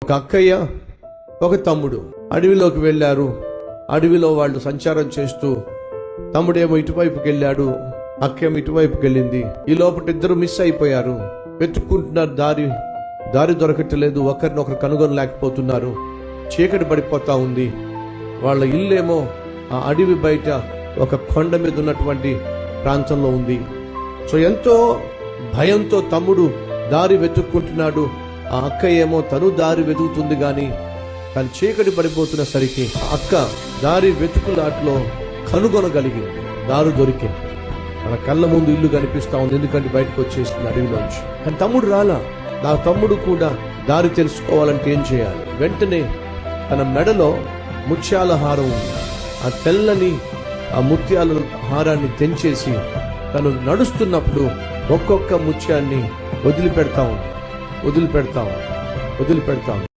ఒక అక్కయ్య ఒక తమ్ముడు అడవిలోకి వెళ్ళారు. అడవిలో వాళ్ళు సంచారం చేస్తూ తమ్ముడేమో ఇటువైపుకి వెళ్ళాడు, అక్కేమో ఇటువైపుకి వెళ్ళింది. ఈ లోపల ఇద్దరు మిస్ అయిపోయారు. వెతుక్కుంటున్నారు, దారి దొరకట్లేదు, ఒకరినొకరు కనుగొనలేకపోతున్నారు. చీకటి పడిపోతా ఉంది. వాళ్ళ ఇల్లేమో ఆ అడవి బయట ఒక కొండ మీద ఉన్నటువంటి ప్రాంతంలో ఉంది. సో ఎంతో భయంతో తమ్ముడు దారి వెతుక్కుంటున్నాడు. ఆ అక్క ఏమో తను దారి వెతుకుతుంది, కానీ తను చీకటి పడిపోతున్న సరికి అక్క దారి వెతుకులాట్లో కనుగొనగలిగింది, దారి దొరికింది. మన కళ్ళ ముందు ఇల్లు కనిపిస్తా ఉంది, ఎందుకంటే బయటకు వచ్చేసింది అడవిలోంచి. కానీ తమ్ముడు రాలా. నా తమ్ముడు కూడా దారి తెలుసుకోవాలంటే ఏం చేయాలి? వెంటనే తన మెడలో ముత్యాల హారం ఉంది. ఆ తెల్లని ఆ ముత్యాల హారాన్ని తెంచేసి తను నడుస్తున్నప్పుడు ఒక్కొక్క ముత్యాన్ని వదిలిపెడతా ఉంది.